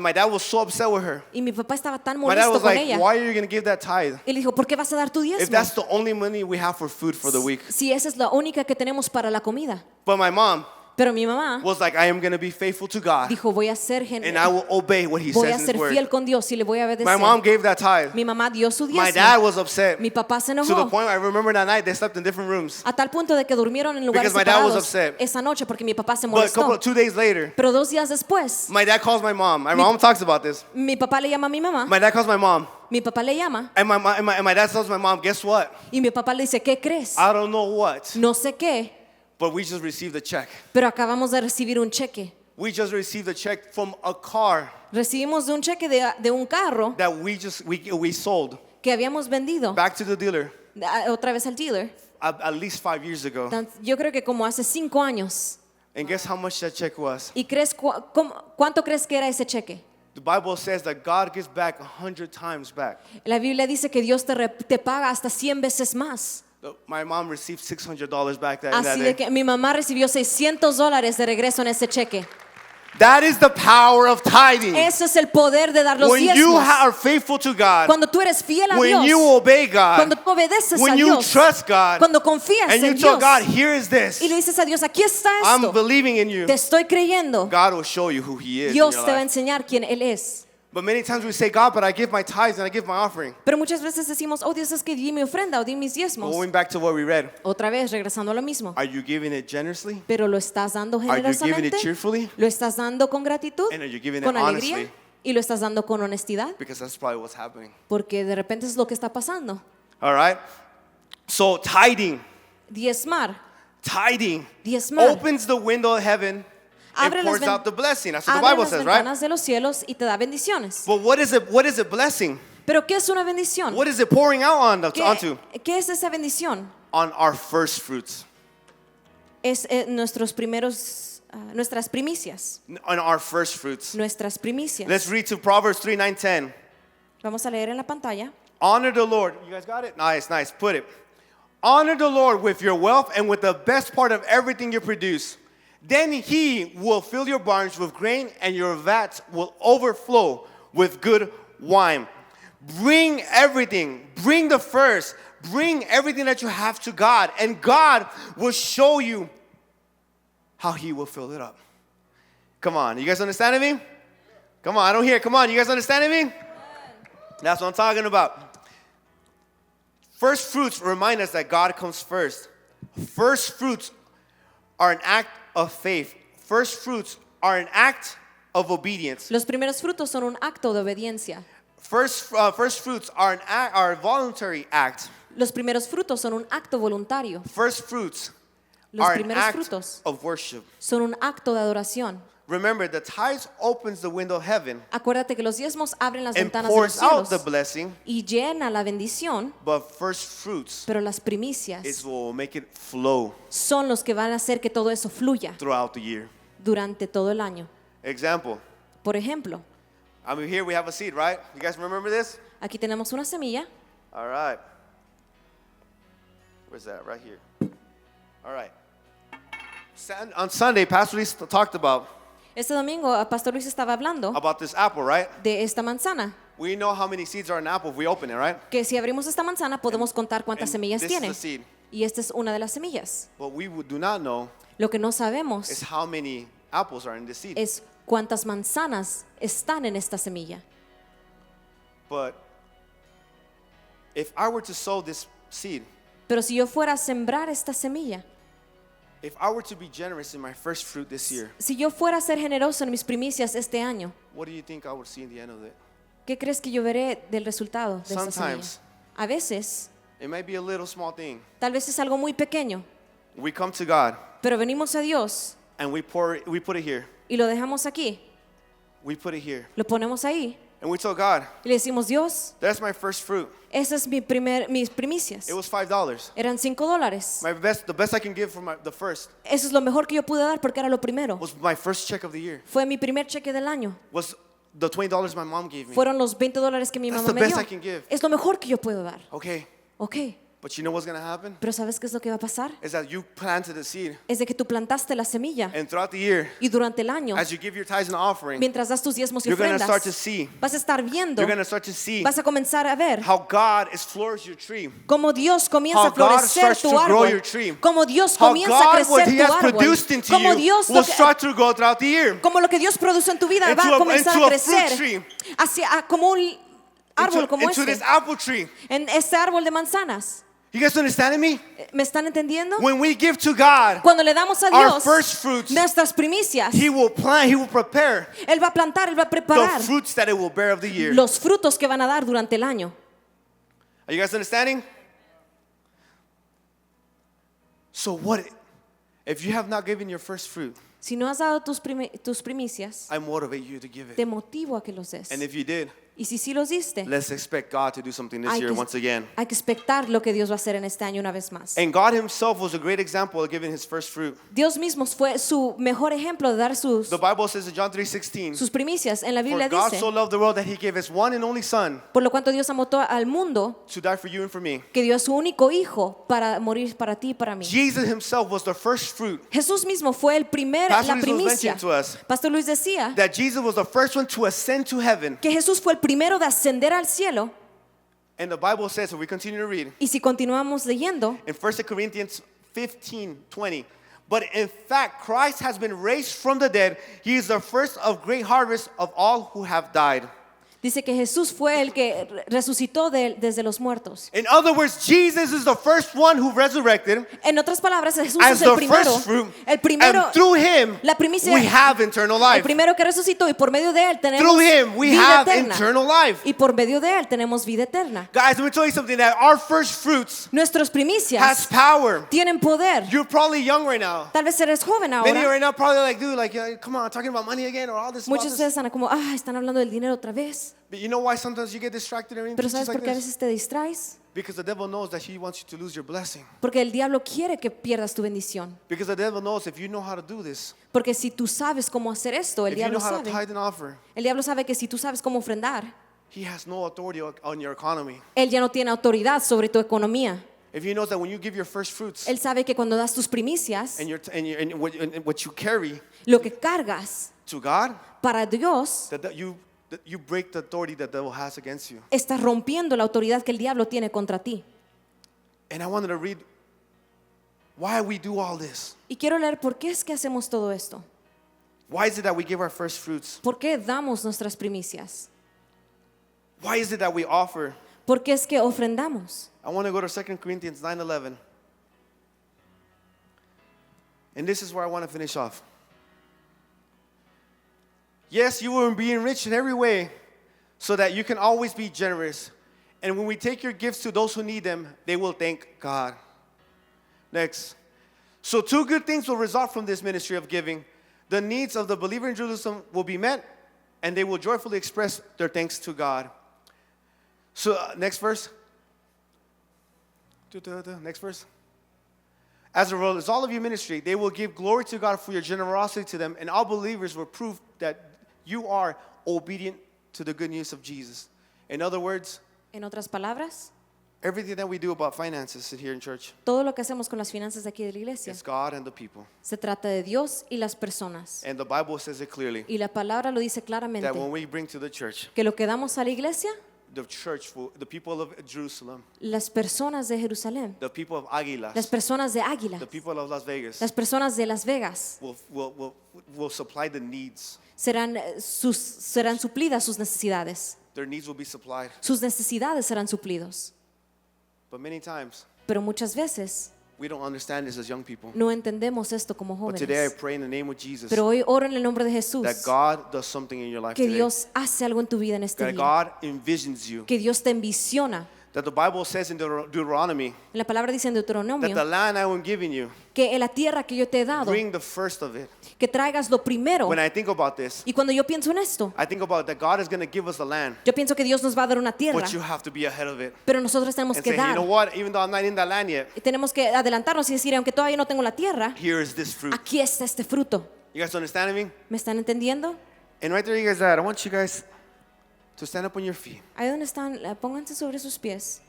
my dad was so upset with her. Y mi papá estaba tan My dad molesto was con like, ella. why are you going to give that tithe? Y le dijo, ¿por qué vas a dar tu If diezmo? that's the only money we have for food for the week. Si esa es la única que tenemos para la comida. But my mom Pero mi mamá was like, I am going to be faithful to God. dijo, voy a ser And I will obey what He voy says a in ser His fiel word. con Dios y le voy a My obedecer. mom gave that tithe. Mi mamá dio su My dad diezmo. was upset. Mi papá se To the enojó point I remember that night they slept in different rooms. a tal punto de que durmieron en lugares Because my dad was separados upset. esa noche porque mi papá se But molestó. 2 days later, Pero 2 días después, my dad calls my mom. My mom talks about this. mi papá le llama a mi mamá, My dad calls my mom. mi papá le llama And my dad tells my mom, guess what? y mi papá le dice, ¿qué crees? I don't know what, No sé qué, but we just received a check. pero acabamos de recibir un cheque. We just received a check from a car Recibimos de un cheque de un carro that we sold que habíamos vendido back to the dealer otra vez al dealer. at least 5 years ago. Yo creo que como hace 5 años. And guess how much that check was? ¿Y crees cuánto crees que era ese cheque? The Bible says that God gives back 100 times back. La Biblia dice que Dios te paga hasta 100 veces más. My mom received $600 back in that Así day. de que mi mamá recibió $600 de regreso en ese cheque. That is the power of tithing. Eso es el poder de dar los When you diezmos. are faithful to God, Cuando tú eres fiel a when Dios, you obey God, cuando tú obedeces when a you Dios, trust God, cuando confías and you en tell Dios God, here is this, y le dices a Dios, aquí está I'm esto, believing in you, te estoy creyendo, God will show you who He is in Dios your te va a life. enseñar quién Él es. But many times we say, God, but I give my tithes and I give my offering. Pero muchas veces decimos, oh Dios, es que di mi ofrenda o di mis diezmos. Going back to what we read, Otra vez, regresando a lo mismo. are you giving it generously? Pero lo estás dando Are you giving it generosamente, cheerfully? lo estás dando con gratitud, And are you giving it con alegría honestly? y lo estás dando con honestidad, Because that's probably what's happening. porque de repente es lo que está pasando. All right? So tithing Diezmar Diezmar opens the window of heaven and Abre las pours ven- out the blessing. That's what the abre Bible las says, right? ventanas de los cielos y te da bendiciones. But what is it? What is it blessing? Pero ¿qué es una bendición? What is it pouring out onto? ¿Qué es esa bendición? On our first fruits. Es nuestras primicias. On our first fruits. Nuestras primicias. Let's read to Proverbs 3, 9, 10. Vamos a leer en la pantalla. Honor the Lord. You guys got it? Nice, nice. Put it. Honor the Lord with your wealth and with the best part of everything you produce. Then He will fill your barns with grain and your vats will overflow with good wine. Bring everything. Bring the first. Bring everything that you have to God, and God will show you how He will fill it up. Come on, you guys understanding me? Come on, I don't hear it. Come on, you guys understanding me? That's what I'm talking about. First fruits remind us that God comes first. First fruits are an act of faith. First fruits are an act of obedience. Los primeros frutos son un acto de obediencia. First fruits are a voluntary act. Los primeros frutos son un acto voluntario. First fruits Los are an primeros act frutos of worship. son un acto de adoración. Remember, the tithes opens the window of heaven Acuérdate que los diezmos abren las and ventanas de los pours out cielos the blessing, y llena la bendición, but first fruits pero las is primicias what will make it flow son los que van a hacer que todo eso fluya throughout the year. durante todo el año. Example. Por ejemplo, I mean, here we have a seed, right? You guys remember this? aquí tenemos una semilla. All right. Where's that? Right here. All right. On Sunday, Pastor Luis talked about Este domingo, Pastor Luis estaba hablando this apple, right? de esta manzana. We know how many seeds are in an apple if we open it, right? Que si abrimos esta manzana podemos contar cuántas And semillas this tiene. is the seed. Y esta es una de las semillas. What we do not know Lo que no is sabemos how many apples are in the seed. es cuántas manzanas están en esta semilla. But if I were to sow this seed, Pero si yo fuera a sembrar esta semilla, if I were to be generous in my first fruit this year, si yo fuera a ser generoso en mis primicias este año, what do you think I would see in the end of it? ¿qué crees que yo veré del resultado de esta semilla? Sometimes. A veces, It might be a little small thing. tal vez es algo muy pequeño, We come to God pero venimos a Dios and we put it here. y lo dejamos aquí, We put it here. lo ponemos ahí And we tell God, y le decimos, Dios, that's my first fruit. esas es mis primicias. It was $5. Eran $5. The best I can give for the first Eso es lo mejor que yo pude dar porque era lo primero. was my first check of the year. Fue mi primer cheque del año. Was the $20 my mom gave me. Fueron los $20 que mi That's mamá the me best dio. I can give. Es lo mejor que yo puedo dar. Okay, Ok, but you know what's going to happen? pero ¿sabes qué es lo que va a pasar? Is that you planted the seed, Es de que tú plantaste la semilla and throughout the year, y durante el año, as you give your tithes and offering, mientras das tus diezmos y you're going to ofrendas, start to see, vas a estar viendo, you're going to start to see vas a comenzar a ver how God is flourishing your tree. cómo Dios comienza How a God florecer starts tu to grow árbol, your tree. cómo Dios How comienza a God, what crecer He tu has árbol, produced into cómo you, Dios will start to grow throughout the year. como lo que Dios produce en tu vida Into va a a- comenzar into a a fruit crecer tree. como un árbol como Into this este, apple tree. en este árbol de manzanas. You guys understanding me? ¿Me están entendiendo? When we give to God Cuando le damos a our Dios first fruits, nuestras primicias, He will plant, He will prepare Él va a plantar, Él va a preparar the fruits that it will bear of the year. los frutos que van a dar durante el año. Are you guys understanding? So what if you have not given your first fruit? Si no has dado tus primicias, I motivate you to give te it. motivo a que los des. And if you did, Y si sí los diste, let's expect God to do something this hay year que, once again. hay que expectar lo que Dios va a hacer en este año una vez más. And God Himself was a great example of giving His first fruit. Dios mismo fue su mejor ejemplo de dar sus The Bible says in John 3:16, primicias. En la for Biblia God dice, so loved the world that He gave His one and only Son por lo cuanto Dios amó al mundo, to die for you and for me. que dio a su único hijo para morir para ti y para mí. Jesus Himself was the first fruit. Jesús mismo fue el Pastor la Luis was primicia. mentioning to us Pastor Luis decía that Jesus was the first one to ascend to heaven. que Jesús fue el primero de ascender al cielo. And the Bible says, if we continue to read, Y si continuamos leyendo, in 1 Corinthians 15:20, but in fact Christ has been raised from the dead. He is the first of great harvest of all who have died. dice que Jesús fue el que resucitó desde los muertos. In other words, Jesus is the first one who resurrected En otras palabras, Jesús as es el the primero, first fruit, el primero, and through Him la primicia, we have eternal el life. primero que resucitó y por medio de él tenemos Through Him we vida have eterna. eternal life. Y por medio de él tenemos vida eterna. Guys, let me tell you something, that our first fruits Nuestros has primicias power. tienen poder. You're probably young right now. Tal vez eres joven Many of you ahora. right now probably like, dude, like, come on, talking about money again or all this. Muchos de ustedes están como, están hablando del dinero otra vez. But you know why sometimes you get distracted and Pero just ¿sabes like por qué a this? veces te distraes? Because the devil knows that he wants you to lose your blessing. Porque el diablo quiere que pierdas tu bendición. Because the devil knows if you know how to do this, Porque si tú sabes cómo hacer esto, el if you know diablo how to sabe. tithe and offer, El diablo sabe que si tú sabes cómo ofrendar, he has no authority on your economy. él ya no tiene autoridad sobre tu economía. If he knows that when you give your first fruits Él sabe que cuando das tus primicias, and what you carry lo que cargas to God, para Dios, that you break the authority that the devil has against you. estás rompiendo la autoridad que el diablo tiene contra ti. And I wanted to read why we do all this. Y quiero leer por qué es que hacemos todo esto. Why is it that we give our first fruits? ¿Por qué damos nuestras primicias? Why is it that we offer? ¿Por qué es que ofrendamos? I want to go to 2 Corinthians 9:11. And this is where I want to finish off. Yes, you will be enriched in every way so that you can always be generous. And when we take your gifts to those who need them, they will thank God. Next. So two good things will result from this ministry of giving. The needs of the believer in Jerusalem will be met, and they will joyfully express their thanks to God. So next verse. Next verse. As a result of your ministry, they will give glory to God for your generosity to them, and all believers will prove that you are obedient to the good news of Jesus. In other words, En otras palabras, everything that we do about finances here in church, todo lo que hacemos con las finanzas de aquí de la iglesia it's God and the people. se trata de Dios y las personas. And the Bible says it clearly Y la palabra lo dice claramente, that when we bring to the church, que lo que damos a la iglesia, the people of Jerusalem, las personas de Jerusalén, the people of las Águilas, personas de Águila, the people of Las Vegas las personas de Las Vegas, will supply the needs. serán suplidas sus necesidades. Their needs will be supplied. Sus necesidades serán suplidos. But many times, Pero muchas veces we don't understand this as young people. no entendemos esto como But today I jóvenes. pray in the name of Jesus Pero hoy oro en el nombre de that Jesús God does something in your life que today. Dios hace algo en tu vida en este That día. God envisions you. Que Dios te envisiona. That the Bible says in Deuteronomy En la palabra dice en that the Deuteronomio land I am giving you, que en la tierra que yo te he dado, bring the first of it. que traigas lo primero. When I think about this, Y cuando yo pienso en esto, I think about that God is going to give us the land, yo pienso que Dios nos va a dar una tierra, but you have to be ahead of it. pero nosotros tenemos And que say, you know dar. what, even though I'm not in that land yet, Y tenemos que adelantarnos y decir, aunque todavía no tengo la tierra, here is this fruit. aquí está este fruto. You guys understanding me? ¿Me están entendiendo? And right there you guys are. I want you guys to stand up on your feet. Ahí donde están, pónganse sobre sus pies.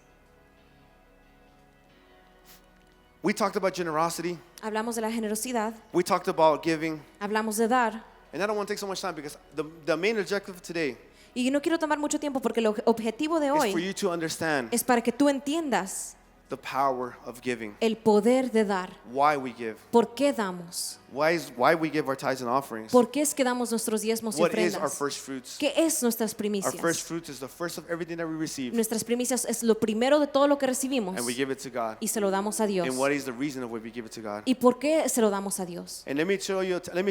We talked about generosity. Hablamos de la generosidad, We talked about giving. hablamos de dar. And I don't want to take so much time because the main objective today Y no quiero tomar mucho tiempo porque el objetivo de is for hoy you to understand es para que tú entiendas the power of giving. el poder de dar. Why we give. ¿Por qué damos? Why we give our tithes and offerings. ¿Por qué es que damos nuestros diezmos y What is our ofrendas? first fruits? ¿Qué es nuestras Our primicias? first fruits is the first of everything that we receive, Nuestras primicias es lo primero de todo lo que recibimos and we give it to God. y se lo damos a Dios. And what is the reason of why we give it to God? ¿Y por qué se lo damos a Dios? And let me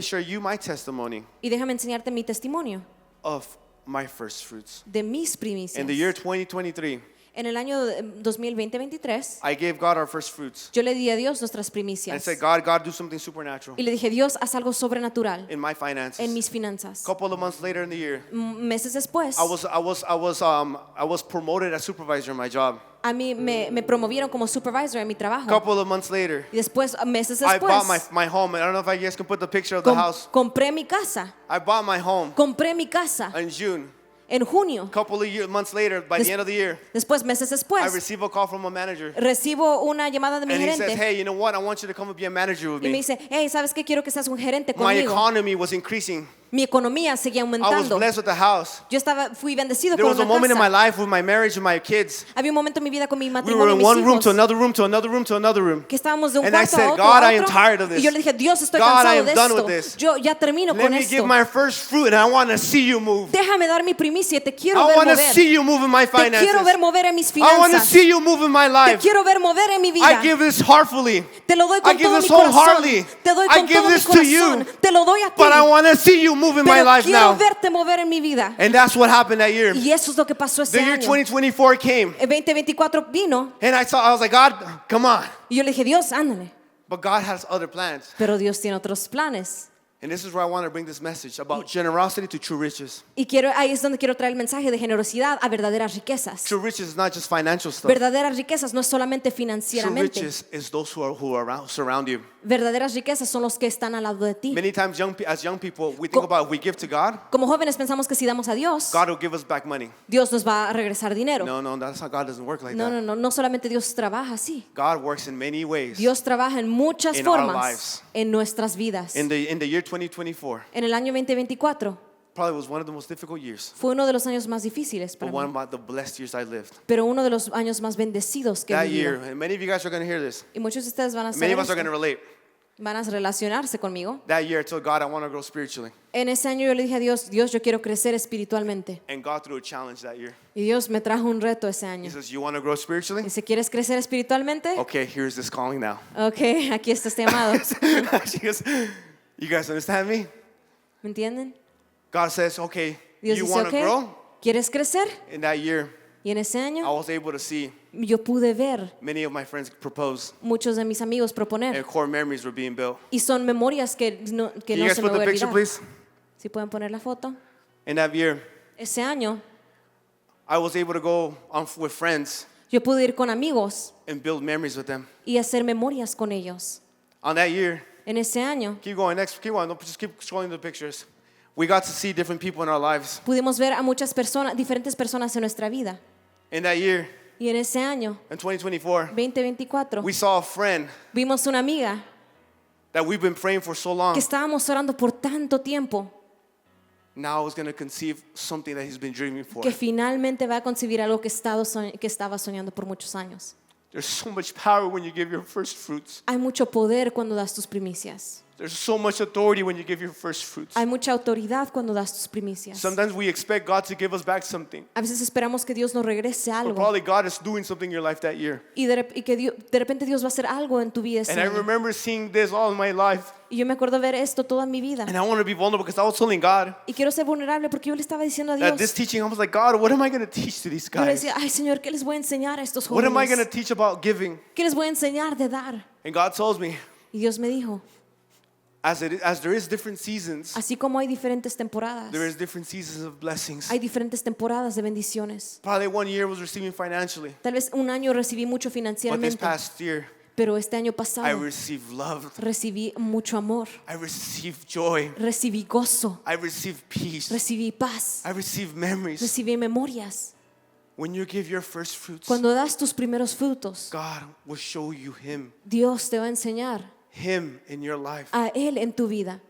share you my testimony Y déjame enseñarte mi testimonio of my first fruits. de mis primicias. In the year 2023, En el año 2020-23, I gave God our first fruits. yo le di a Dios nuestras And I primicias. said, God, do something supernatural Y le dije, Dios, haz algo sobrenatural in my finances. en mis finanzas. A couple of months later in the year, Meses después, I was promoted as supervisor in my job. a mí me promovieron como supervisor en mi A trabajo. couple of months later, Y después, meses I bought después, my home. I don't know if you guys can put the picture of the house. compré mi casa. I bought my home Compré mi casa in June. en junio. A couple of months later, by the end of the year, Después, meses I después, received a call from a manager. recibo una llamada de mi And he says, gerente. hey, you know what? I want you to come and be a manager with Y me me. dice, hey, ¿sabes qué? Quiero que seas un gerente My conmigo. economy was increasing. Mi economía seguía I was aumentando. blessed with the house. Yo fui bendecido There con was a una moment in my casa. life with my marriage and my kids. Había un momento en mi vida con mi We were matrimonio y in mis one room hijos to another room to another room to another room. que estábamos de un And I cuarto said, a otro, God, a I am otro. tired of this. Y yo le dije, Dios, estoy God, I cansado am de done with esto. this. Yo ya termino Let con me esto. give my first fruit and I want to see you move. Déjame dar mi primicia, te quiero I ver want to mover. see you move in my Te quiero ver finances. mover en mis I want to finanzas. see you move in my Te life. quiero ver mover en mi I vida. give this heartfully. Te lo doy I con give todo this mi corazón. wholeheartedly. Te doy I con give todo mi this to you. corazón. Te lo doy a ti. But I want to see you move in my Pero life quiero now. verte mover en mi vida. And that's what happened that year. Y eso es lo que pasó ese The year año. 2024 came. El 2024 vino And I was like, God, come on. y yo le dije, Dios, ándale. But God has other plans. Pero Dios tiene otros planes. And this is where I want to bring this message about generosity to true riches. Y ahí es donde quiero traer el mensaje de generosidad a verdaderas riquezas. True riches is not just financial stuff. Verdaderas riquezas no es solamente True financieramente. riches is those who are around, surround you. Verdaderas riquezas son los que están al lado de ti. Many times, as young people, we think about if we give to God, Como jóvenes pensamos que si damos a Dios, God will give us back money. Dios nos va a regresar dinero. No, that's how God doesn't work like No, that. no, no, no solamente Dios trabaja así. God works in many ways. Dios trabaja en muchas In our formas lives. en nuestras vidas. In the year 2024, En el año 2024 probably was one of the most difficult years, fue uno de los años más difíciles but para one mí, of the blessed years I lived. pero uno de los años más bendecidos que he That year, vivido. and many of you guys are going to hear this. Y muchos de ustedes van a Many saber of us are going to esto, relate. van a relacionarse conmigo. That year, I told God I want to grow spiritually. En ese año yo le dije a Dios, Dios, yo quiero crecer espiritualmente. And God threw a challenge that year. Y Dios me trajo un reto ese He año. says, you want to grow spiritually? Dice, ¿quieres crecer espiritualmente? Okay, here's this calling now. Ok, aquí está este llamado. She goes, you guys understand me? ¿Me entienden? God says, okay, Dios you dice, want to ok, grow? ¿quieres crecer? In that year, Y en ese I año was able to see yo pude ver many of my friends propose, muchos de mis amigos and proponer. core memories were being built. Y son memorias que no Can you guys se me put voy the a picture, olvidar. please? Si pueden poner la foto. In that year, Ese año I was able to go with friends yo pude ir con amigos and build memories with them. y hacer memorias con ellos. On that year, En ese año keep going, keep going, just keep scrolling the pictures. We got to see different people in our lives. pudimos ver a muchas personas, diferentes personas en nuestra vida. In that year, Y en ese año, in 2024, 2024, we saw a friend vimos una amiga that we've been praying for so long. que estábamos orando por tanto tiempo Now is going to conceive something that he's been dreaming for. que finalmente va a concebir algo que estaba soñando por muchos años. There's so much power when you give your first fruits. Hay mucho poder cuando das tus primicias. There's so much authority when you give your first fruits. Hay mucha autoridad cuando das tus primicias. Sometimes we expect God to give us back something. A veces esperamos que Dios nos regrese But algo probably God is doing something in your life that year. y que de repente Dios va a hacer algo en tu vida ese And I año. remember seeing this all in my life. Y yo me acuerdo ver esto toda mi vida. And I want to be vulnerable because I was telling God Y quiero ser vulnerable porque yo le estaba diciendo a that Dios. this teaching, I was like, God, what am I going to teach to these Yo le guys? decía, ay Señor, ¿qué les voy a enseñar a estos What am I going to jóvenes? teach about giving? ¿Qué les voy a enseñar de dar? And God tells me, Y Dios me dijo, as there is different seasons, así como hay diferentes temporadas, there is different seasons of blessings. hay diferentes temporadas de bendiciones. Probably 1 year was receiving financially, Tal vez un año recibí mucho but this financieramente, past year, pero este año I pasado received love. recibí mucho amor, I received joy. recibí gozo, I received peace. recibí paz, I received memories. recibí memorias. When you give your first fruits, Cuando das tus primeros frutos, God will show you Dios te va a enseñar Him in your life. a Él en tu vida.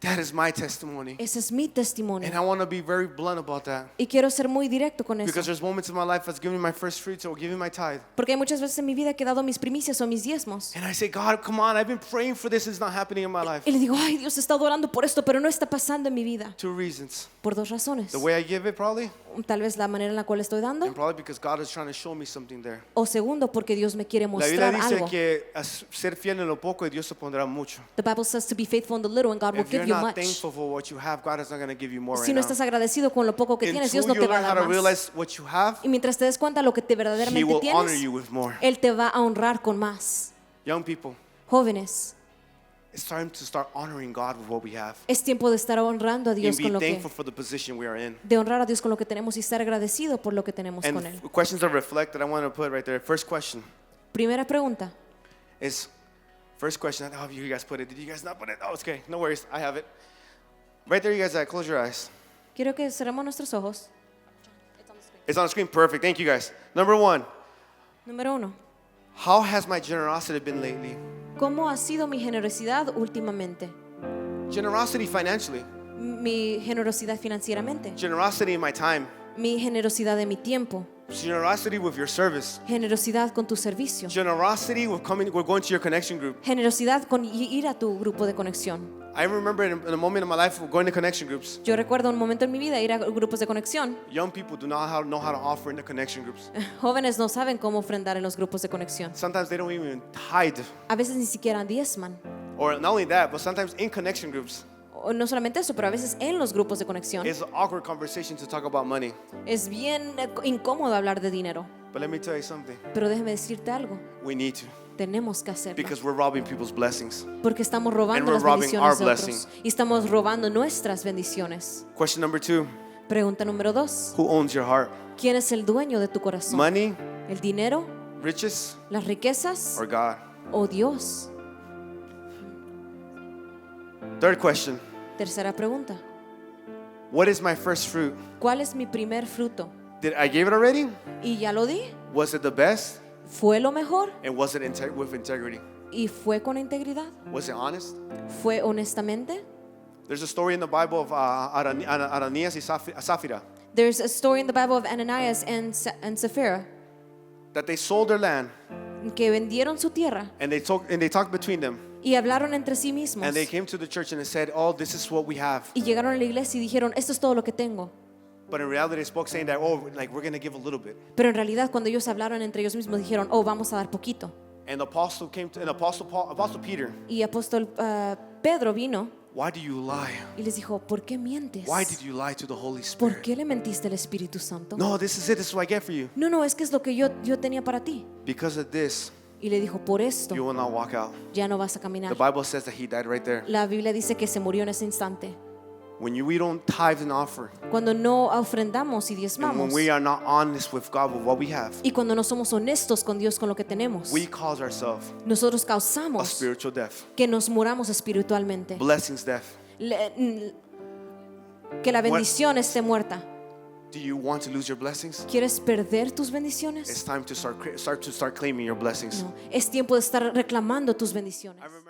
That is my testimony. Ese es mi testimonio. And I want to be very blunt about that. Y quiero ser muy directo con eso. Because there's moments in my life that's giving my first fruits or giving my tithe. Porque hay muchas veces en mi vida que he dado mis primicias o mis diezmos. And I say, God, come on, I've been praying for this. It's not happening in my life. Y le digo, ay, Dios, he estado orando por esto, pero no está pasando en mi vida. 2 reasons. Por 2 razones. The way I give it, probably. Tal vez la manera en la cual estoy dando. And probably because God is trying to show me something there. O segundo, porque Dios me quiere La Biblia mostrar dice algo. que ser fiel en lo poco y Dios te pondrá mucho. The Bible says to be faithful in the little and God will If you're give you not much. thankful for what you have, God is not going to give you more Si right no now. estás agradecido con lo poco que tienes, Dios no Until te you va a learn how dar to más. realize what you have, Y mientras te des cuenta lo que te He verdaderamente will honor tienes, you with more. Él te va a honrar con más. Young people, Jóvenes, it's time to start honoring God with what we have. es tiempo de estar honrando a And Dios be con lo que, thankful for the position we are in. de honrar a Dios con lo que tenemos y estar agradecido por lo que tenemos And con Él. questions to reflect that I want to put right there. First question Primera pregunta. is, first question, I hope you guys put it. Did you guys not put it? Oh, it's okay. No worries. I have it. Right there, you guys, close your eyes. Quiero que cerremos nuestros ojos. It's on the screen. Perfect. Thank you, guys. Number 1, Número 1. how has my generosity been lately? ¿Cómo ha sido mi generosidad últimamente? Generosity financially, Mi generosidad financieramente. generosity in my time, Mi generosidad de mi tiempo. generosity with your service, Generosidad con tu servicio. generosity with going to your connection group. Generosidad con ir a tu grupo de conexión. I remember in a moment in my life going to connection groups. Yo recuerdo un momento en mi vida ir a grupos de conexión. Young people do not know how to offer in the connection groups. Jóvenes no saben cómo ofrendar en los grupos de conexión. Sometimes they don't even tithe. A veces ni siquiera diezman. Or not only that, but sometimes in connection groups, O no solamente eso, pero a veces en los grupos de conexión it's an awkward conversation to talk about money. es bien incómodo hablar de dinero. But let me tell you something. Pero déjame decirte algo. We need to, Tenemos que hacerlo. because we're robbing people's blessings. Porque estamos And robando we're las robbing our bendiciones de otros. blessing. Y estamos robando nuestras bendiciones. Question number 2, Pregunta número 2. who owns your heart? ¿Quién es el dueño de tu corazón? Money, ¿El dinero? riches, ¿Las riquezas? or God? ¿O Dios? Third question, Tercera pregunta. what is my first fruit? ¿Cuál es mi primer fruto? Did I give it already? ¿Y ya lo di? Was it the best? ¿Fue lo mejor? And was it with integrity? ¿Y fue con integridad? Was it honest? ¿Fue honestamente? There's a story in the Bible of Ananias y Sapphira There's a story in the Bible of Ananias and Sapphira that they sold their land que vendieron su tierra and they talked between them, y hablaron entre sí mismos. and they came to the church and they said, "Oh, this is what we have." Y llegaron a la iglesia y dijeron, esto es todo lo que tengo. But in reality, they spoke saying that, "Oh, like we're gonna give a little bit." Pero en realidad cuando ellos hablaron entre ellos mismos dijeron, oh, vamos a dar poquito. And the apostle came to, and Apostle Peter, Y apóstol Pedro vino "Why do you lie? y les dijo, ¿por qué mientes? Why did you lie to the Holy ¿Por Spirit?" qué le mentiste al Espíritu Santo? No, this is it. This is what I get for you. No, es que es lo que yo tenía para ti. Because of this, Y le dijo, por esto you will not walk out. ya no vas a The caminar. Bible says that he died right there. La Biblia dice que se murió en ese instante. When we don't tithe and offer, Cuando no ofrendamos y and when diezmamos we are not honest with God with what we have, y cuando no somos honestos con Dios con lo que tenemos, we cause ourselves nosotros a causamos spiritual death, que nos muramos espiritualmente, blessings death. que la bendición esté muerta. Do you want to lose your blessings? ¿Quieres perder tus It's bendiciones? time to start claiming your blessings. No, es tiempo de estar reclamando tus bendiciones. I remember